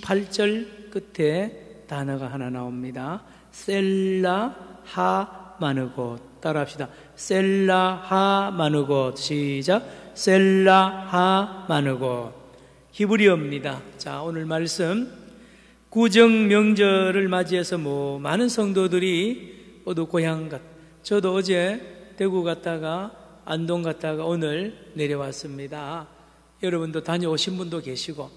18절 끝에 단어가 하나 나옵니다. 셀라 하마느 곳. 따라합시다. 셀라 하마느 곳. 시작. 셀라 하마느 곳. 히브리어입니다. 자, 오늘 말씀 구정 명절을 맞이해서 많은 성도들이 모두 고향 저도 어제 대구 갔다가 안동 갔다가 오늘 내려왔습니다. 여러분도 다녀오신 분도 계시고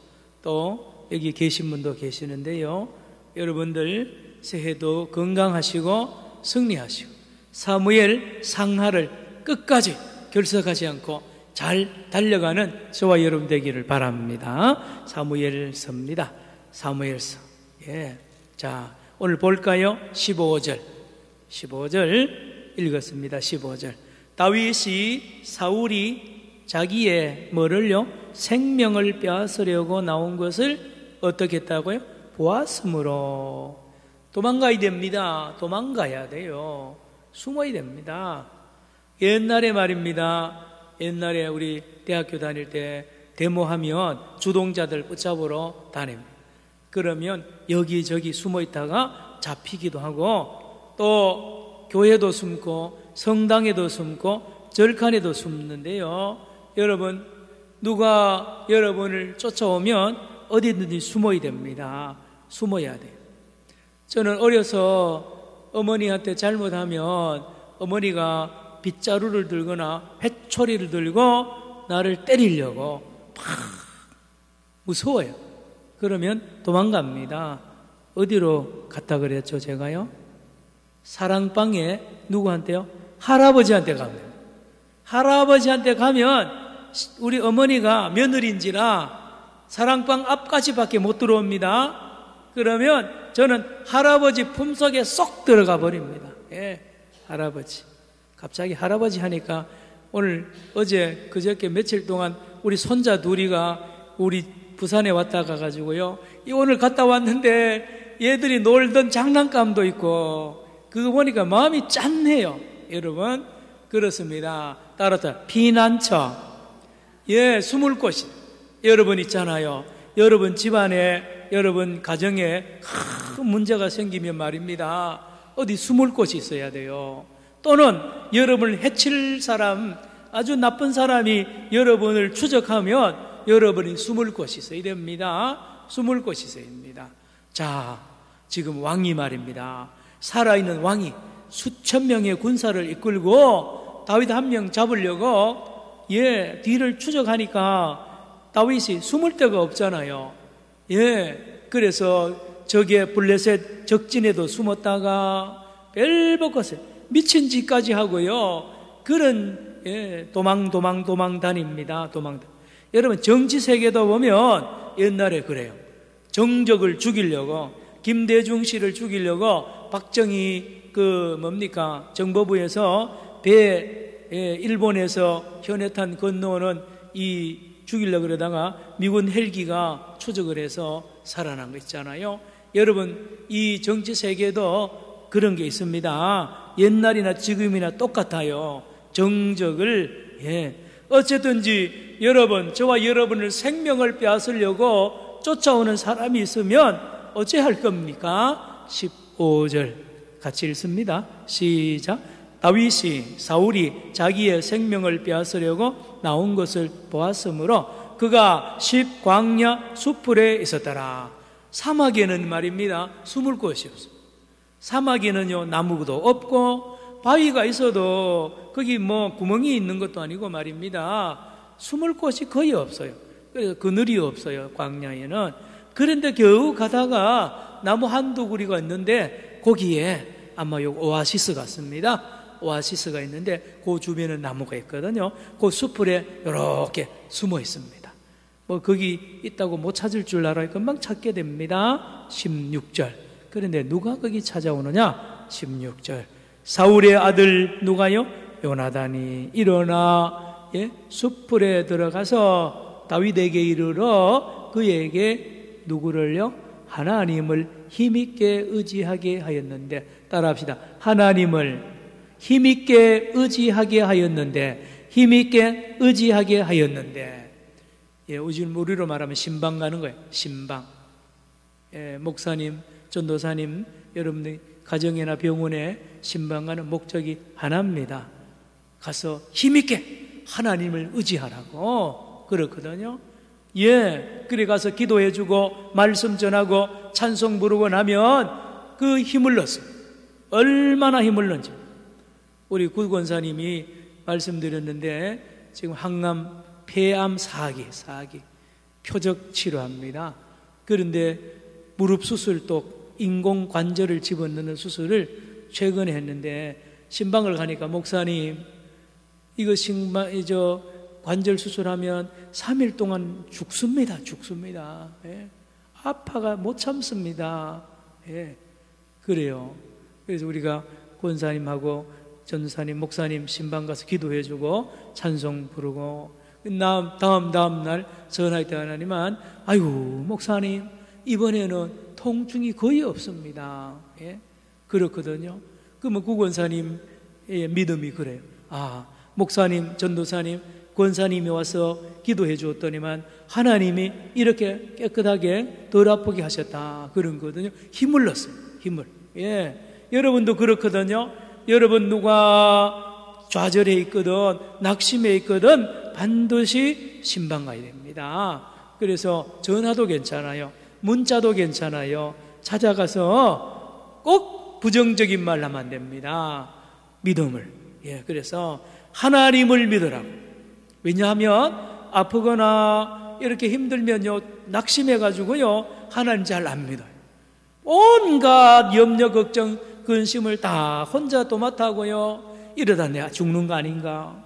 또 여기 계신 분도 계시는데요. 여러분들 새해도 건강하시고 승리하시고 사무엘 상하를 끝까지 결석하지 않고 잘 달려가는 저와 여러분 되기를 바랍니다. 사무엘서입니다. 사무엘서. 예. 자, 오늘 볼까요? 15절 읽었습니다. 15절. 다윗이 사울이 자기의 뭐를요? 생명을 빼앗으려고 나온 것을 어떻게 했다고요? 보았으므로. 도망가야 됩니다. 도망가야 돼요. 숨어야 됩니다. 옛날에 말입니다. 옛날에 우리 대학교 다닐 때 데모하면 주동자들 붙잡으러 다닙니다. 그러면 여기저기 숨어 있다가 잡히기도 하고 또 교회도 숨고 성당에도 숨고 절칸에도 숨는데요. 여러분, 누가 여러분을 쫓아오면 어디든지 숨어야 됩니다. 숨어야 돼요. 저는 어려서 어머니한테 잘못하면 어머니가 빗자루를 들거나 회초리를 들고 나를 때리려고 막 무서워요. 그러면 도망갑니다. 어디로 갔다 그랬죠, 제가요? 사랑방에 누구한테요? 할아버지한테 갑니다. 할아버지한테 가면 우리 어머니가 며느리인지라 사랑방 앞까지밖에 못 들어옵니다. 그러면 저는 할아버지 품속에 쏙 들어가 버립니다. 예, 할아버지. 갑자기 할아버지 하니까 오늘 어제 그저께 며칠 동안 우리 손자 둘이가 우리 부산에 왔다 가가지고요. 오늘 갔다 왔는데 얘들이 놀던 장난감도 있고 그거 보니까 마음이 짠해요. 여러분, 그렇습니다. 따라서 피난처. 예, 숨을 곳이. 여러분 있잖아요. 여러분 집안에, 여러분 가정에 큰 문제가 생기면 말입니다. 어디 숨을 곳이 있어야 돼요. 또는 여러분을 해칠 사람, 아주 나쁜 사람이 여러분을 추적하면 여러분이 숨을 곳이 있어야 됩니다. 숨을 곳이 있어야 됩니다. 자, 지금 왕이 말입니다. 살아있는 왕이 수천 명의 군사를 이끌고 다윗 한 명 잡으려고 뒤를 추적하니까 다윗이 숨을 데가 없잖아요. 그래서 저게 블레셋 적진에도 숨었다가 별벗것을 미친 짓까지 하고요. 그런 도망 다닙니다. 여러분, 정치 세계도 보면 옛날에 그래요. 정적을 죽이려고, 김대중 씨를 죽이려고 박정희 정보부에서 일본에서 현해탄 건너오는 죽이려고 그러다가 미군 헬기가 추적을 해서 살아난 거 있잖아요. 여러분, 이 정치 세계도 그런 게 있습니다. 옛날이나 지금이나 똑같아요. 정적을, 어쨌든지 여러분, 저와 여러분을 생명을 빼앗으려고 쫓아오는 사람이 있으면 어찌 할 겁니까? 15절 같이 읽습니다. 시작. 다윗이 사울이 자기의 생명을 빼앗으려고 나온 것을 보았으므로 그가 십광야 수풀에 있었더라. 사막에는 말입니다, 숨을 곳이 없어요. 사막에는요, 나무도 없고 바위가 있어도 거기 구멍이 있는 것도 아니고 말입니다, 숨을 곳이 거의 없어요. 그래서 그늘이 없어요, 광야에는. 그런데 겨우 가다가 나무 한두 구리가 있는데 거기에 아마 요 오아시스 같습니다. 오아시스가 있는데 그 주변에 나무가 있거든요. 그 수풀에 이렇게 숨어 있습니다. 거기 있다고 못 찾을 줄 알아요. 금방 찾게 됩니다. 16절. 그런데 누가 거기 찾아오느냐? 16절. 사울의 아들 누가요? 요나단이 일어나 수풀에 들어가서 다윗에게 이르러 그에게 누구를요? 하나님을 힘있게 의지하게 하였는데, 따라합시다. 하나님을 힘있게 의지하게 하였는데, 힘있게 의지하게 하였는데, 요즘 우리로 말하면 신방 가는 거예요. 신방. 목사님, 전도사님, 여러분들 가정이나 병원에 신방가는 목적이 하나입니다. 가서 힘있게 하나님을 의지하라고 그렇거든요. 그래 가서 기도해주고 말씀 전하고 찬송 부르고 나면 그 힘을 넣었어요. 얼마나 힘을 넣는지. 우리 구 권사님이 말씀드렸는데 지금 항암, 폐암 4기 표적 치료합니다. 그런데 무릎 수술 또 인공관절을 집어넣는 수술을 최근에 했는데 신방을 가니까 목사님 이거 관절 수술하면 3일 동안 죽습니다. 아파가 못 참습니다. 그래요. 그래서 우리가 권사님하고 전사님, 목사님 신방 가서 기도해주고 찬송 부르고 다음 날 전화할 때 하나님은 아이고 목사님 이번에는 통증이 거의 없습니다. 그렇거든요. 그러면 구 권사님의 믿음이 그래요. 목사님, 전도사님, 권사님이 와서 기도해 주었더니만 하나님이 이렇게 깨끗하게 덜 아프게 하셨다 그런 거거든요. 힘을 넣었어요. 힘을. 여러분도 그렇거든요. 여러분 누가 좌절해 있거든 낙심해 있거든 반드시 신방 가야 됩니다. 그래서 전화도 괜찮아요. 문자도 괜찮아요. 찾아가서 꼭 부정적인 말 하면 안 됩니다. 믿음을. 그래서 하나님을 믿으라고. 왜냐하면 아프거나 이렇게 힘들면요 낙심해가지고요 하나님 잘 안 믿어요. 온갖 염려 걱정 근심을 다 혼자 또 맡아고요 이러다 내가 죽는 거 아닌가.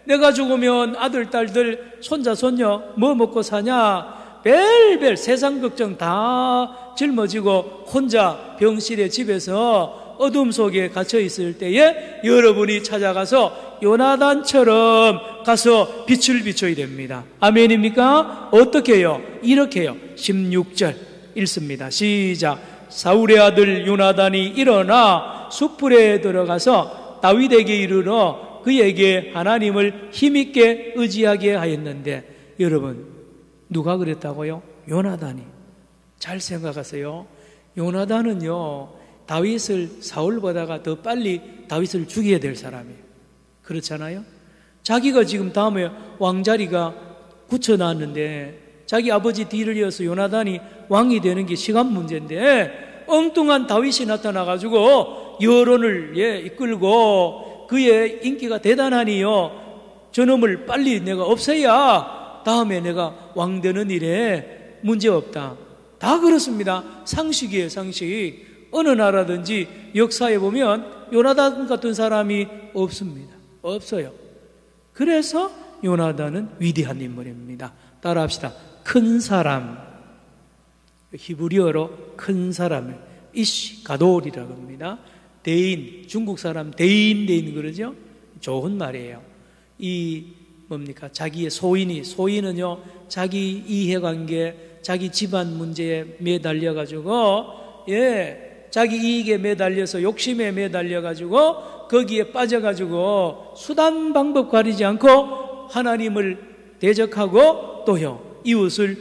내가 죽으면 아들 딸들 손자 손녀 뭐 먹고 사냐 별별 세상 걱정 다 짊어지고 혼자 병실에 집에서 어둠 속에 갇혀 있을 때에 여러분이 찾아가서 요나단처럼 가서 빛을 비춰야 됩니다. 아멘입니까? 어떻게 해요? 이렇게 해요. 16절 읽습니다. 시작. 사울의 아들 요나단이 일어나 숲풀에 들어가서 다윗에게 이르러 그에게 하나님을 힘있게 의지하게 하였는데 여러분 누가 그랬다고요? 요나단이. 잘 생각하세요. 요나단은요 다윗을 사울보다가 더 빨리 다윗을 죽여야 될 사람이에요. 그렇잖아요? 자기가 지금 다음에 왕자리가 굳혀놨는데 자기 아버지 뒤를 이어서 요나단이 왕이 되는 게 시간 문제인데 엉뚱한 다윗이 나타나가지고 여론을 이끌고 그의 인기가 대단하니요 저놈을 빨리 내가 없애야 다음에 내가 왕 되는 일에 문제없다. 다 그렇습니다. 상식이에요. 상식. 어느 나라든지 역사에 보면 요나단 같은 사람이 없습니다. 없어요. 그래서 요나단은 위대한 인물입니다. 따라합시다. 큰 사람. 히브리어로 큰 사람을 이시 가돌이라고 합니다. 대인, 중국 사람 대인 그러죠? 좋은 말이에요. 자기의 소인은요 자기 이해관계, 자기 집안 문제에 매달려가지고 자기 이익에 매달려서 욕심에 매달려가지고 거기에 빠져가지고 수단 방법 가리지 않고 하나님을 대적하고 또요 이웃을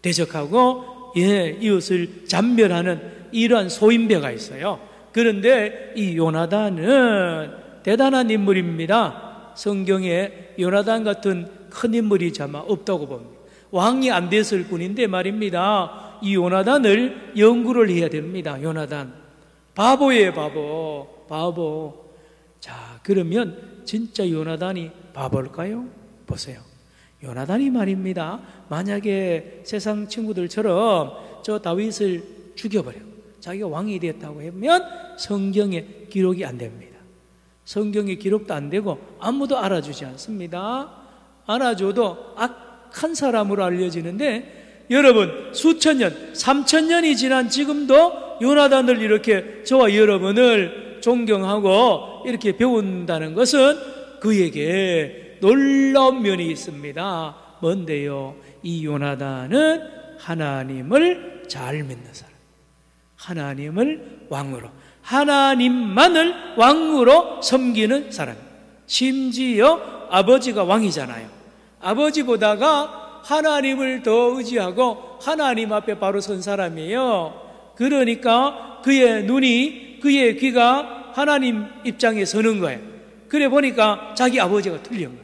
대적하고 이웃을 잔멸하는 이러한 소인배가 있어요. 그런데 이 요나단은 대단한 인물입니다. 성경에 요나단 같은 큰 인물이 아마 없다고 봅니다. 왕이 안 됐을 뿐인데 말입니다. 이 요나단을 연구를 해야 됩니다. 요나단 바보예요. 바보. 자, 그러면 진짜 요나단이 바볼까요? 보세요. 요나단이 말입니다. 만약에 세상 친구들처럼 저 다윗을 죽여버려 자기가 왕이 됐다고 하면 성경에 기록이 안 됩니다. 성경에 기록도 안 되고 아무도 알아주지 않습니다. 알아줘도 악한 사람으로 알려지는데 여러분 수천 년, 3,000년이 지난 지금도 요나단을 이렇게 저와 여러분을 존경하고 이렇게 배운다는 것은 그에게 놀라운 면이 있습니다. 뭔데요? 이 요나단은 하나님을 잘 믿는 사람, 하나님을 왕으로, 하나님만을 왕으로 섬기는 사람. 심지어 아버지가 왕이잖아요. 아버지보다가 하나님을 더 의지하고 하나님 앞에 바로 선 사람이에요. 그러니까 그의 눈이, 그의 귀가 하나님 입장에 서는 거예요. 그래 보니까 자기 아버지가 틀린 거예요.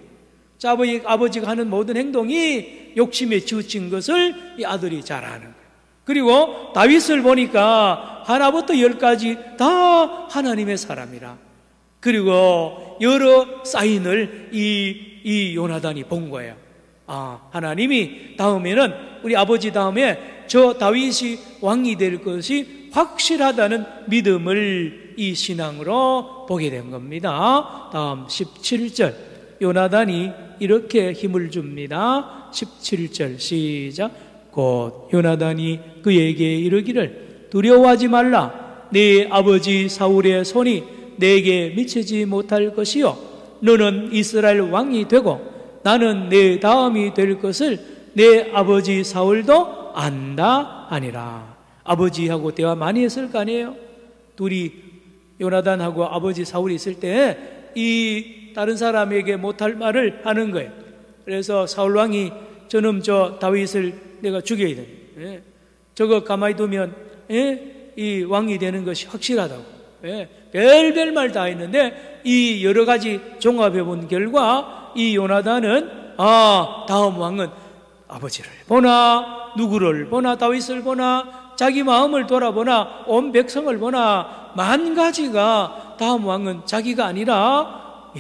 자, 아버지가 하는 모든 행동이 욕심에 치우친 것을 이 아들이 잘 아는 거예요. 그리고 다윗을 보니까 하나부터 열까지 다 하나님의 사람이라. 그리고 여러 사인을 이 요나단이 본 거예요. 아, 하나님이 다음에는 우리 아버지 다음에 저 다윗이 왕이 될 것이 확실하다는 믿음을 이 신앙으로 보게 된 겁니다. 다음 17절. 요나단이 이렇게 힘을 줍니다. 17절 시작. 곧 요나단이 그에게 이르기를 두려워하지 말라. 네 아버지 사울의 손이 내게 미치지 못할 것이요 너는 이스라엘 왕이 되고 나는 내 다음이 될 것을 내 아버지 사울도 안다 하니라. 아버지하고 대화 많이 했을 거 아니에요? 둘이 요나단하고 아버지 사울이 있을 때 이 다른 사람에게 못할 말을 하는 거예요. 그래서 사울 왕이 저놈 저 다윗을 내가 죽여야 돼. 예? 저거 가만히 두면 이 왕이 되는 것이 확실하다고. 별별 말 다 했는데 이 여러 가지 종합해 본 결과 이 요나단은 다음 왕은 아버지를 보나 누구를 보나 다윗을 보나 자기 마음을 돌아보나 온 백성을 보나 만 가지가 다음 왕은 자기가 아니라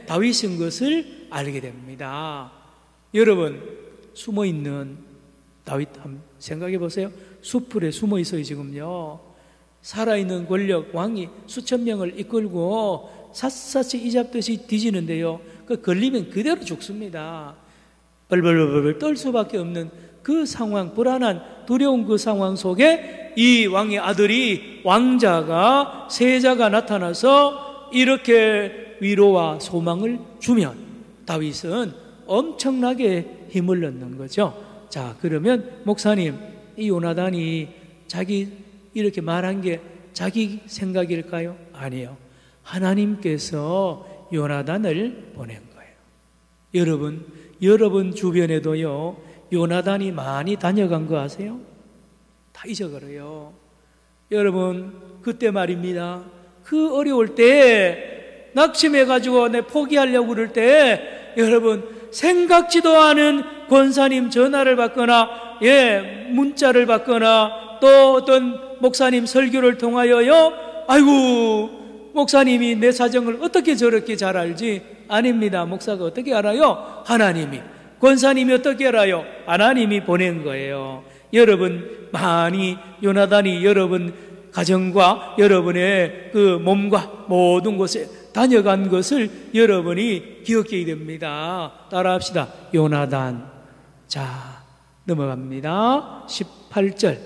다윗인 것을 알게 됩니다. 여러분 숨어있는 다윗 한번 생각해 보세요. 숲풀에 숨어 있어요. 지금요 살아있는 권력 왕이 수천 명을 이끌고 샅샅이 이잡듯이 뒤지는데요 그 걸리면 그대로 죽습니다. 벌벌벌벌 떨 수밖에 없는 그 상황, 불안한 두려운 그 상황 속에 이 왕의 아들이 왕자가 세자가 나타나서 이렇게 위로와 소망을 주면 다윗은 엄청나게 힘을 넣는 거죠. 자, 그러면 목사님 이 요나단이 자기 이렇게 말한 게 자기 생각일까요? 아니에요. 하나님께서 요나단을 보낸 거예요. 여러분 주변에도요 요나단이 많이 다녀간 거 아세요? 다 잊어버려요. 여러분 그때 말입니다. 그 어려울 때 낙심해가지고 내 포기하려고 그럴 때 여러분 생각지도 않은 권사님 전화를 받거나 문자를 받거나 또 어떤 목사님 설교를 통하여요 아이고 목사님이 내 사정을 어떻게 저렇게 잘 알지? 아닙니다. 목사가 어떻게 알아요? 하나님이. 권사님이 어떻게 알아요? 하나님이 보낸 거예요. 여러분 많이 요나단이 여러분 가정과 여러분의 그 몸과 모든 곳에 다녀간 것을 여러분이 기억해야 됩니다. 따라합시다. 요나단. 자, 넘어갑니다. 18절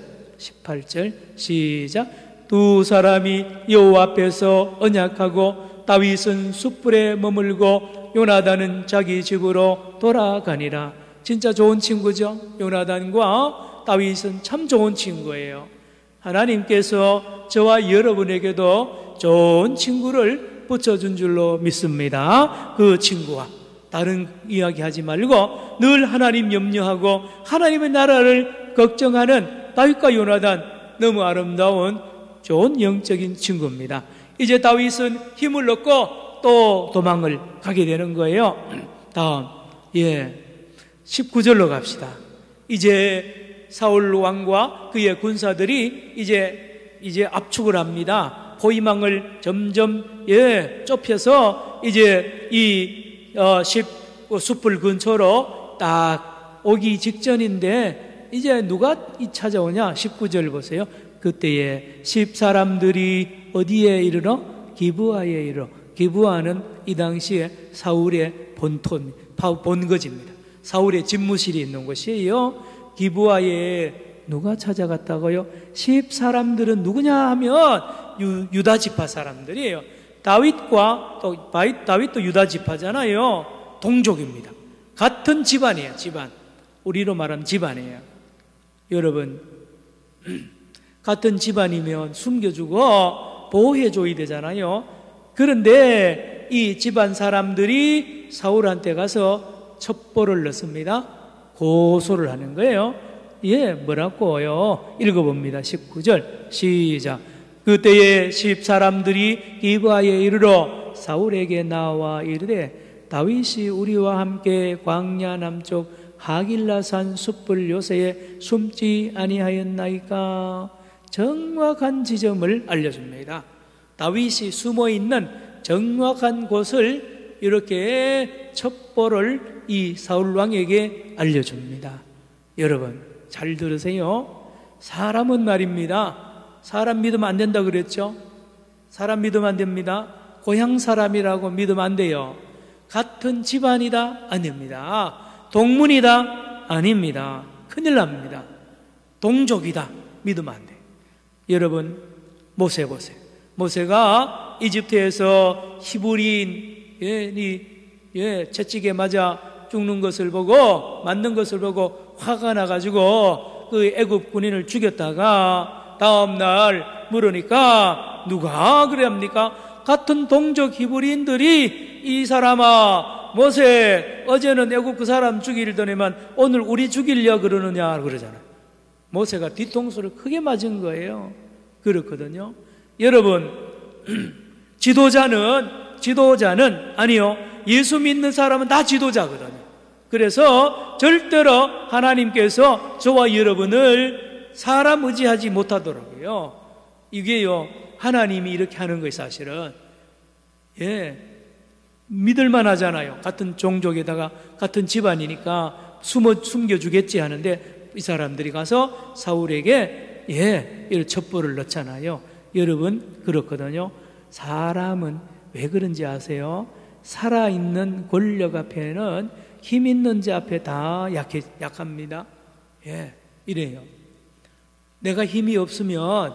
시작. 두 사람이 여호와 앞에서 언약하고 다윗은 숯불에 머물고 요나단은 자기 집으로 돌아가니라. 진짜 좋은 친구죠. 요나단과 다윗은 참 좋은 친구예요. 하나님께서 저와 여러분에게도 좋은 친구를 붙여준 줄로 믿습니다. 그 친구와 다른 이야기 하지 말고 늘 하나님 염려하고 하나님의 나라를 걱정하는 다윗과 요나단, 너무 아름다운 좋은 영적인 친구입니다. 이제 다윗은 힘을 얻고 또 도망을 가게 되는 거예요. 다음 19절로 갑시다. 이제 사울 왕과 그의 군사들이 이제 압축을 합니다. 포위망을 점점 좁혀서 이제 이 숯불 근처로 딱 오기 직전인데 이제 누가 찾아오냐? 19절 보세요. 그때에 10사람들이 어디에 이르러? 기브아에 이르러. 기브아는 이 당시에 사울의 본거지입니다. 사울의 집무실이 있는 곳이에요. 기브아에 누가 찾아갔다고요? 10사람들은 누구냐 하면 유다 지파 사람들이에요. 다윗도 유다 지파잖아요. 동족입니다. 같은 집안이에요. 집안. 우리로 말하면 집안이에요. 여러분 같은 집안이면 숨겨주고 보호해줘야 되잖아요. 그런데 이 집안 사람들이 사울한테 가서 첩보를 넣습니다. 고소를 하는 거예요. 예, 뭐라고요? 읽어봅니다. 19절 시작. 그때에 10사람들이 기브아에 이르러 사울에게 나와 이르되 다윗이 우리와 함께 광야 남쪽 하길라산 숯불 요새에 숨지 아니하였나이까? 정확한 지점을 알려줍니다. 다윗이 숨어있는 정확한 곳을 이렇게 첩보를 이 사울왕에게 알려줍니다. 여러분 잘 들으세요. 사람은 말입니다, 사람 믿으면 안 된다 그랬죠? 사람 믿으면 안 됩니다. 고향 사람이라고 믿으면 안 돼요. 같은 집안이다? 아닙니다. 동문이다? 아닙니다. 큰일 납니다. 동족이다? 믿으면 안 돼요. 여러분 모세 보세요. 모세가 이집트에서 히브리인이 채찍에 맞아 죽는 것을 보고, 맞는 것을 보고 화가 나가지고 그 애굽 군인을 죽였다가 다음날 물으니까 누가 그래 합니까? 같은 동족 히브리인들이 이 사람아, 모세 어제는 애굽 그 사람 죽이려더니만 오늘 우리 죽이려 그러느냐 그러잖아요. 모세가 뒤통수를 크게 맞은 거예요. 그렇거든요. 여러분 지도자는 아니요, 예수 믿는 사람은 다 지도자거든요. 그래서 절대로 하나님께서 저와 여러분을 사람 의지하지 못하도록요. 이게요, 하나님이 이렇게 하는 거예요. 사실은 믿을만 하잖아요. 같은 종족에다가 같은 집안이니까 숨겨주겠지 하는데 이 사람들이 가서 사울에게 이런 첩보를 넣잖아요. 여러분 그렇거든요. 사람은 왜 그런지 아세요? 살아있는 권력 앞에는 힘 있는 자 앞에 다 약합니다. 이래요. 내가 힘이 없으면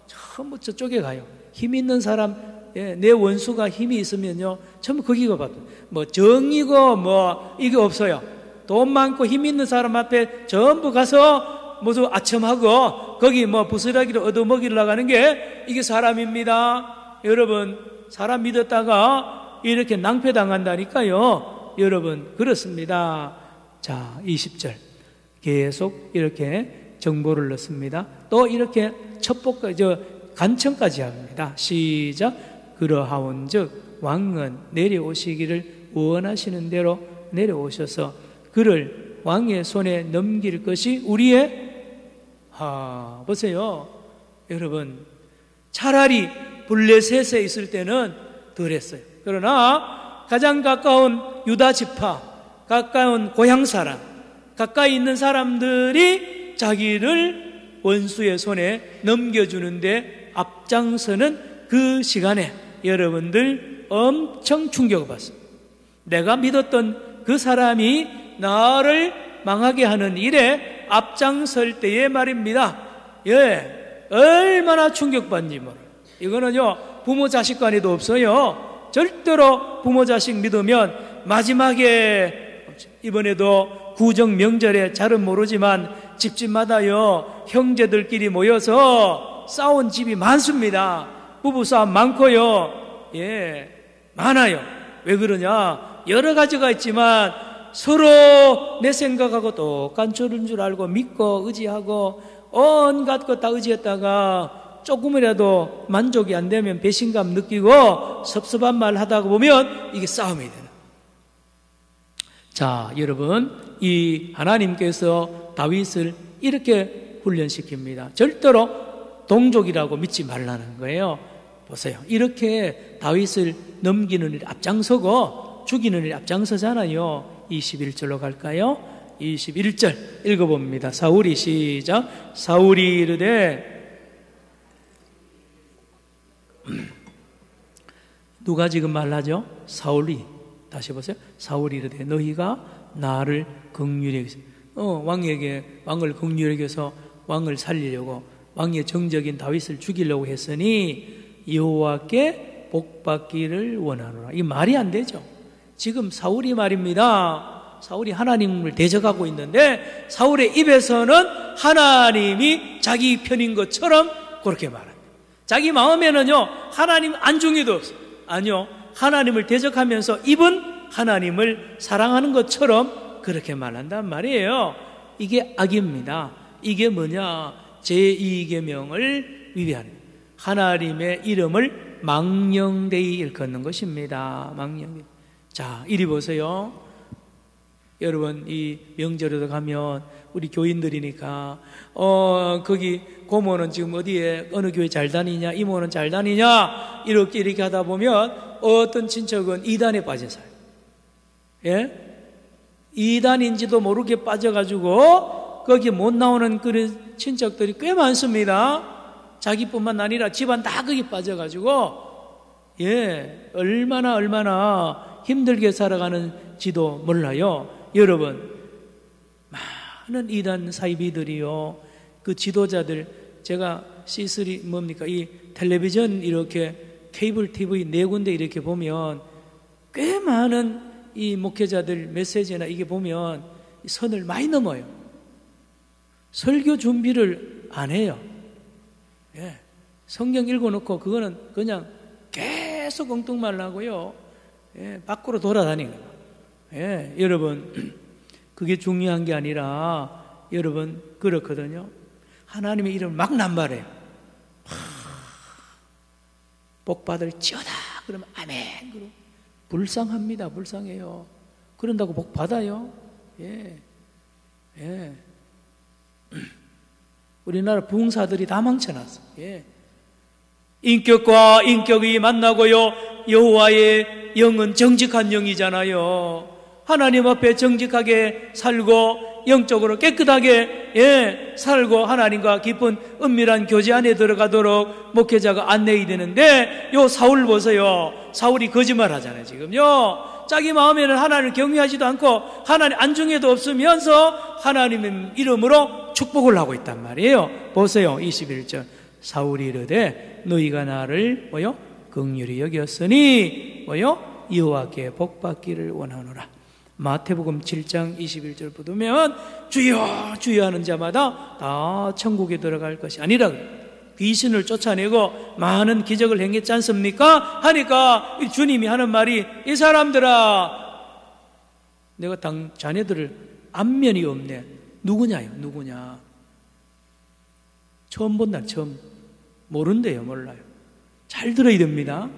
처음부터 저쪽에 가요. 힘 있는 사람, 내 원수가 힘이 있으면요, 전부 거기가 봐도 뭐 정이고 뭐 이게 없어요. 돈 많고 힘 있는 사람 앞에 전부 가서 모두 아첨하고 거기 뭐 부스러기를 얻어먹이려고 하는 게 이게 사람입니다. 여러분 사람 믿었다가 이렇게 낭패당한다니까요. 여러분 그렇습니다. 자 20절 계속 이렇게 정보를 넣습니다. 또 이렇게 첩보까지 간청까지 합니다. 시작. 그러하온즉 왕은 내려오시기를 원하시는 대로 내려오셔서 그를 왕의 손에 넘길 것이 우리의 보세요. 여러분 차라리 블레셋에 있을 때는 덜했어요. 그러나 가장 가까운 유다 지파, 가까운 고향 사람, 가까이 있는 사람들이 자기를 원수의 손에 넘겨주는데 앞장서는 그 시간에 여러분들 엄청 충격을 받습니다. 내가 믿었던 그 사람이 나를 망하게 하는 일에 앞장설 때의 말입니다. 얼마나 충격받는지 몰라요. 이거는요, 부모 자식 간에도 없어요. 절대로 부모 자식 믿으면 마지막에, 이번에도 구정 명절에 잘은 모르지만 집집마다요 형제들끼리 모여서 싸운 집이 많습니다. 부부싸움 많고요. 많아요. 왜 그러냐? 여러 가지가 있지만 서로 내 생각하고 똑같은 줄 알고 믿고 의지하고 온갖 것 다 의지했다가 조금이라도 만족이 안 되면 배신감 느끼고 섭섭한 말 하다가 보면 이게 싸움이 되는. 자, 여러분, 이 하나님께서 다윗을 이렇게 훈련시킵니다. 절대로 동족이라고 믿지 말라는 거예요. 보세요. 이렇게 다윗을 넘기는 일 앞장서고 죽이는 일 앞장서잖아요. 21절로 갈까요? 21절 읽어봅니다. 사울이 시작. 사울이 이르되 누가 지금 말하죠? 사울이. 다시 보세요. 사울이 이르되 너희가 나를 긍휼히 여기서 왕을 긍휼히 여기서 왕을 살리려고 왕의 정적인 다윗을 죽이려고 했으니 여호와께 복받기를 원하노라. 이 말이 안 되죠. 지금 사울이 말입니다. 사울이 하나님을 대적하고 있는데 사울의 입에서는 하나님이 자기 편인 것처럼 그렇게 말합니다. 자기 마음에는요 하나님 안중에도 없어요. 아니요, 하나님을 대적하면서 입은 하나님을 사랑하는 것처럼 그렇게 말한단 말이에요. 이게 악입니다. 이게 뭐냐? 제2계명을 위배하는, 하나님의 이름을 망령되이 일컫는 것입니다. 망령. 자, 이리 보세요. 여러분, 이 명절에도 가면 우리 교인들이니까 거기 고모는 지금 어디에 어느 교회 잘 다니냐, 이모는 잘 다니냐, 이렇게 하다 보면 어떤 친척은 이단에 빠져 살아요. 예? 이단인지도 모르게 빠져가지고 거기 못 나오는 그런 친척들이 꽤 많습니다. 자기뿐만 아니라 집안 다 거기 빠져가지고 예, 얼마나 힘들게 살아가는지도 몰라요. 여러분, 많은 이단 사이비들이요, 그 지도자들, 제가 C3 뭡니까, 이 텔레비전 이렇게 케이블 TV 네 군데 이렇게 보면 꽤 많은 이 목회자들 메시지나 이게 보면 선을 많이 넘어요. 설교 준비를 안 해요. 예. 성경 읽어놓고 그거는 그냥 계속 엉뚱말라고요. 예. 밖으로 돌아다니는 거예요. 예. 여러분, 그게 중요한 게 아니라 여러분 그렇거든요. 하나님의 이름을 막 남발해요. 복 받을지어다 그러면 아멘. 그럼 불쌍합니다. 불쌍해요. 그런다고 복 받아요? 예. 예. 우리나라 부흥사들이 다 망쳐놨어. 예. 인격과 인격이 만나고요, 여호와의 영은 정직한 영이잖아요. 하나님 앞에 정직하게 살고 영적으로 깨끗하게 예, 살고 하나님과 깊은 은밀한 교제 안에 들어가도록 목회자가 안내해야 되는데, 요 사울 보세요. 사울이 거짓말 하잖아요. 지금요, 자기 마음에는 하나님을 경외하지도 않고 하나님 안중에도 없으면서 하나님의 이름으로 축복을 하고 있단 말이에요. 보세요. 21절. 사울이 이르되 너희가 나를 뭐요? 긍휼히 여겼으니 뭐요? 여호와께 복받기를 원하노라. 마태복음 7장 21절 보면 주여 주여 하는 자마다 다 천국에 들어갈 것이 아니라 귀신을 쫓아내고 많은 기적을 행했지 않습니까? 하니까 주님이 하는 말이, 이 사람들아, 내가 자네들을 안면이 없네. 누구냐요? 누구냐? 처음 본 날 처음. 모른대요. 몰라요. 잘 들어야 됩니다.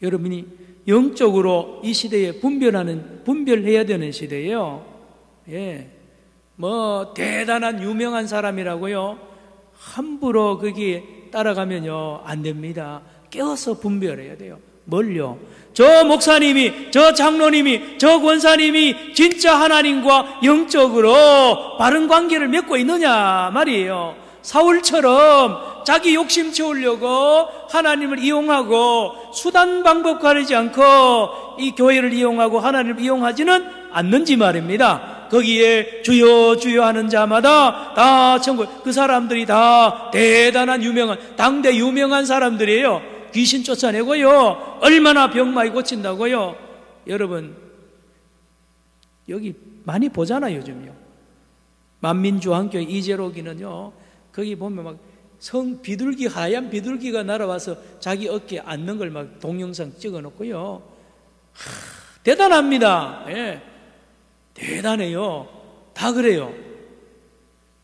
여러분이 영적으로 이 시대에 분별해야 되는 시대예요. 예. 뭐 대단한 유명한 사람이라고요, 함부로 거기에 따라가면요 안 됩니다. 깨워서 분별해야 돼요. 뭘요? 저 목사님이, 저 장로님이, 저 권사님이 진짜 하나님과 영적으로 바른 관계를 맺고 있느냐 말이에요. 사울처럼 자기 욕심 채우려고 하나님을 이용하고 수단 방법 가리지 않고 이 교회를 이용하고 하나님을 이용하지는 않는지 말입니다. 거기에 주여 주여 하는 자마다 다 천국, 그 사람들이 다 대단한 유명한, 당대 유명한 사람들이에요. 귀신 쫓아내고요, 얼마나 병 많이 고친다고요. 여러분 여기 많이 보잖아요. 요즘요 만민주한교회 이재록이는요, 거기 보면 막 비둘기, 하얀 비둘기가 날아와서 자기 어깨에 앉는 걸 막 동영상 찍어 놓고요. 대단합니다. 예. 대단해요. 다 그래요.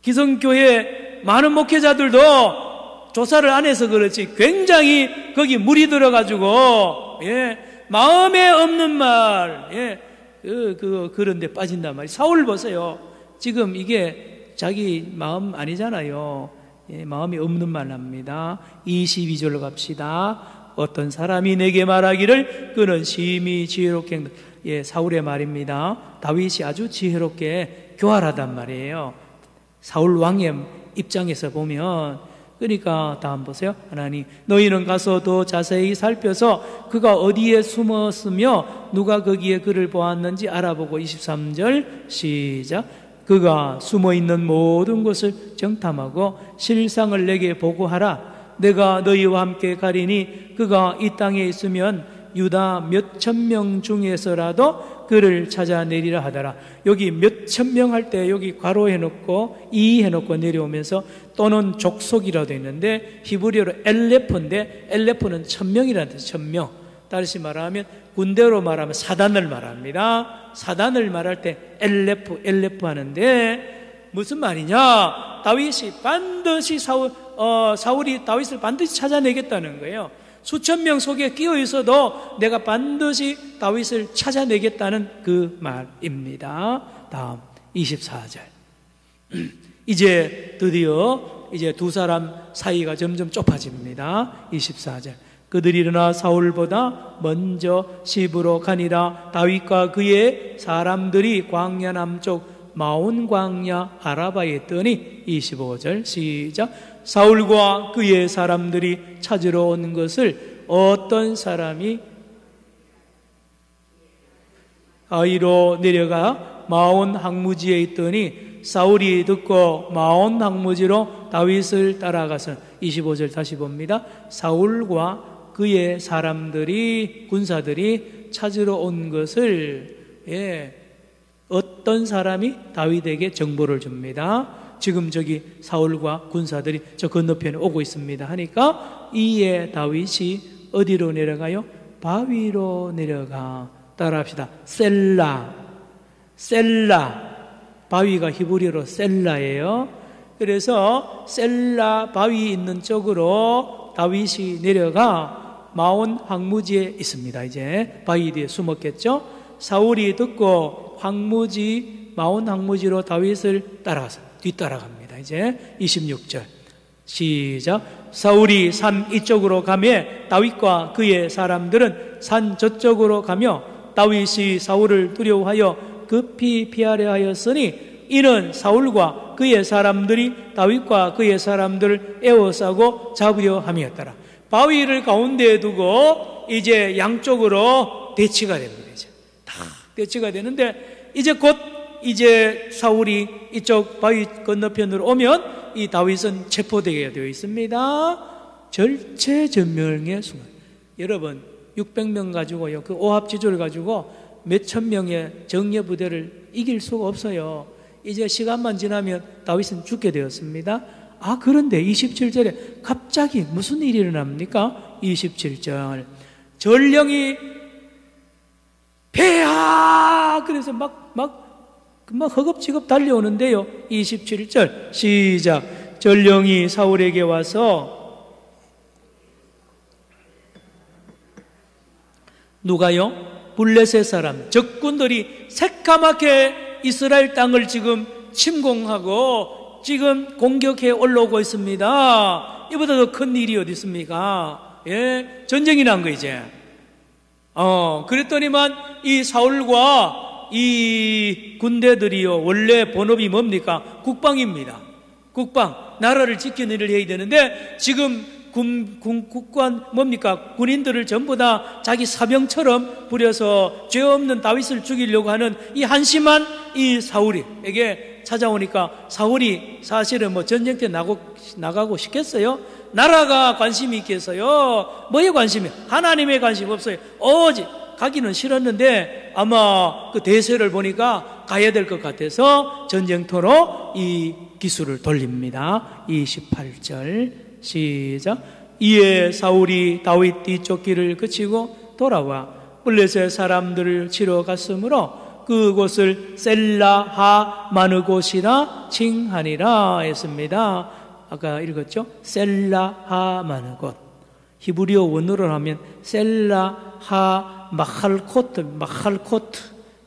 기성교회 많은 목회자들도 조사를 안 해서 그렇지 굉장히 거기 물이 들어가지고 예, 마음에 없는 말, 예, 그런 데 빠진단 말이에요. 사울 보세요. 지금 이게 자기 마음 아니잖아요. 예, 마음이 없는 말 합니다. 22절로 갑시다. 어떤 사람이 내게 말하기를 그는 심히 지혜롭게 행동. 예, 사울의 말입니다. 다윗이 아주 지혜롭게 교활하단 말이에요. 사울 왕의 입장에서 보면. 그러니까 다음 보세요. 하나님, 너희는 가서 더 자세히 살펴서 그가 어디에 숨었으며 누가 거기에 그를 보았는지 알아보고. 23절 시작. 그가 숨어있는 모든 것을 정탐하고 실상을 내게 보고하라. 내가 너희와 함께 가리니 그가 이 땅에 있으면 유다 몇천 명 중에서라도 그를 찾아내리라 하더라. 여기 몇천 명 할 때 여기 괄호해놓고 이 해놓고 내려오면서 또는 족속이라도 있는데 히브리어로 엘레프인데 엘레프는 1000명이라는 뜻. 1000명. 다시 말하면 군대로 말하면 사단을 말합니다. 사단을 말할 때 엘레프 하는데 무슨 말이냐? 다윗이 반드시 사울이 다윗을 반드시 찾아내겠다는 거예요. 수천 명 속에 끼어 있어도 내가 반드시 다윗을 찾아내겠다는 그 말입니다. 다음 24절. 이제 드디어 이제 두 사람 사이가 점점 좁아집니다. 24절. 그들이 일어나 사울보다 먼저 시브로 가니라. 다윗과 그의 사람들이 광야 남쪽 마온 광야 아라바에 있더니 25절 시작. 사울과 그의 사람들이 찾으러 온 것을 어떤 사람이 아이로 내려가 마온 항무지에 있더니 사울이 듣고 마온 항무지로 다윗을 따라가서 25절 다시 봅니다. 사울과 그의 사람들이 군사들이 찾으러 온 것을 어떤 사람이 다윗에게 정보를 줍니다. 지금 저기 사울과 군사들이 저 건너편에 오고 있습니다 하니까 이에 다윗이 어디로 내려가요? 바위로 내려가. 따라합시다. 셀라. 바위가 히브리어로 셀라예요. 그래서 셀라 바위 있는 쪽으로 다윗이 내려가 마온 황무지에 있습니다. 이제 바위 뒤에 숨었겠죠. 사울이 듣고 마온 황무지로 다윗을 따라가서 뒤따라갑니다. 이제 26절 시작. 사울이 산 이쪽으로 가며 다윗과 그의 사람들은 산 저쪽으로 가며 다윗이 사울을 두려워하여 급히 피하려 하였으니 이는 사울과 그의 사람들이 다윗과 그의 사람들을 에워싸고 잡으려 함이었더라. 바위를 가운데에 두고 이제 양쪽으로 대치가 됩니다. 이제 다 대치가 되는데 이제 사울이 이쪽 바위 건너편으로 오면 이 다윗은 체포되게 되어 있습니다. 절체절명의 순간. 여러분 600명 가지고요, 그 오합지졸 가지고 몇천 명의 정예 부대를 이길 수가 없어요. 이제 시간만 지나면 다윗은 죽게 되었습니다. 그런데 27절에 갑자기 무슨 일이 일어납니까? 27절 전령이 배하! 그래서 막 허겁지겁 달려오는데요. 27절 시작. 전령이 사울에게 와서 누가요? 블레셋 사람 적군들이 새까맣게 이스라엘 땅을 지금 침공하고 지금 공격해 올라오고 있습니다. 이보다 더 큰 일이 어디 있습니까? 전쟁이 난 거 이제. 그랬더니만 이 사울과 이 군대들이요, 원래 본업이 뭡니까? 국방입니다. 국방, 나라를 지키는 일을 해야 되는데 지금 국관 뭡니까? 군인들을 전부 다 자기 사병처럼 부려서 죄 없는 다윗을 죽이려고 하는 이 한심한 이 사울에게 찾아오니까 사울이 사실은 전쟁 때 나가고 싶겠어요? 나라가 관심이 있겠어요? 뭐에 관심이? 하나님의 관심 없어요. 오직 가기는 싫었는데 아마 그 대세를 보니까 가야 될 것 같아서 전쟁터로 이 기술을 돌립니다. 28절 시작. 이에 사울이 다윗 뒤쪽 길을 그치고 돌아와 블레셋 사람들을 치러 갔으므로 그곳을 셀라하 마느곳이라 칭하니라 했습니다. 아까 읽었죠? 셀라하 마느곳. 히브리어 원어로 하면 셀라하 마할코트.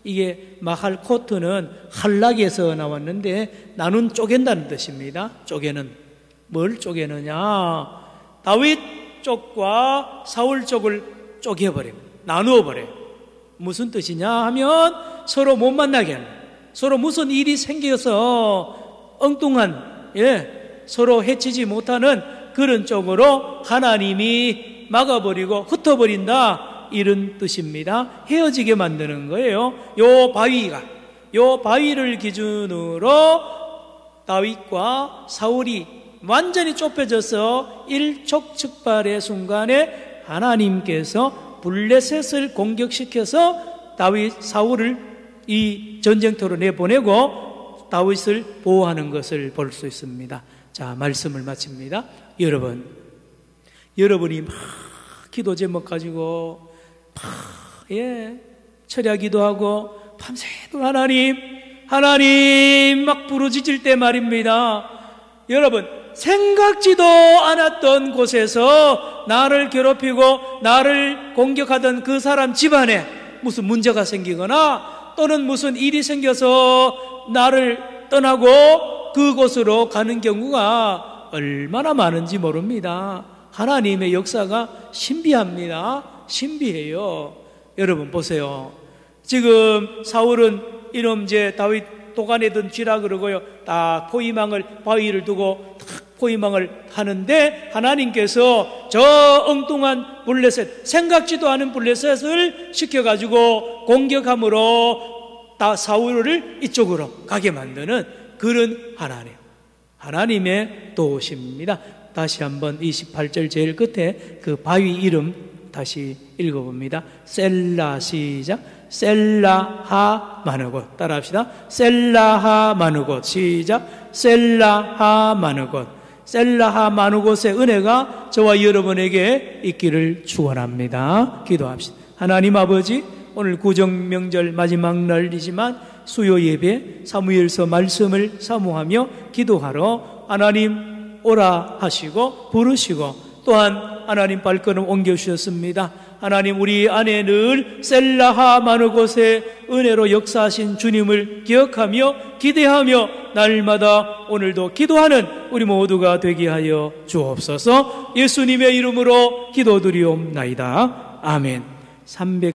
이게 마할코트는 한락에서 나왔는데 나눈 쪼갠다는 뜻입니다. 쪼개는. 뭘 쪼개느냐? 다윗 쪽과 사울 쪽을 쪼개버립니다. 나누어버려요. 무슨 뜻이냐 하면 서로 못 만나게 하는, 서로 무슨 일이 생겨서 엉뚱한 서로 해치지 못하는 그런 쪽으로 하나님이 막아버리고 흩어버린다, 이런 뜻입니다. 헤어지게 만드는 거예요. 요 바위를 기준으로 다윗과 사울이 완전히 좁혀져서 일촉즉발의 순간에 하나님께서 블레셋을 공격시켜서 사울을 이 전쟁터로 내보내고 다윗을 보호하는 것을 볼 수 있습니다. 자, 말씀을 마칩니다. 여러분이 막 기도 제목 가지고 철야기도 하고 밤새도록 하나님 막 부르짖을 때 말입니다. 여러분, 생각지도 않았던 곳에서 나를 괴롭히고 나를 공격하던 그 사람 집안에 무슨 문제가 생기거나 또는 무슨 일이 생겨서 나를 떠나고 그곳으로 가는 경우가 얼마나 많은지 모릅니다. 하나님의 역사가 신비합니다. 신비해요. 여러분 보세요. 지금 사울은 이놈 다윗 도간에든 쥐라 그러고요. 딱 포위망을 바위를 두고 딱 포위망을 하는데 하나님께서 저 엉뚱한 블레셋, 생각지도 않은 블레셋을 시켜가지고 공격함으로 다 사울을 이쪽으로 가게 만드는 그런 하나님의 도우심입니다. 다시 한번 28절 제일 끝에 그 바위 이름 다시 읽어봅니다. 셀라, 시작. 셀라하 마느곳. 따라합시다. 셀라하 마느곳. 시작. 셀라하 마느곳. 셀라하 마느곳의 은혜가 저와 여러분에게 있기를 축원합니다. 기도합시다. 하나님 아버지, 오늘 구정명절 마지막 날이지만 수요 예배 사무엘서 말씀을 사모하며 기도하러 하나님 오라 하시고 부르시고 또한 하나님 발걸음 옮겨주셨습니다. 하나님, 우리 안에 늘 셀라하 마느곳의 은혜로 역사하신 주님을 기억하며 기대하며 날마다 오늘도 기도하는 우리 모두가 되게 하여 주옵소서. 예수님의 이름으로 기도드리옵나이다. 아멘.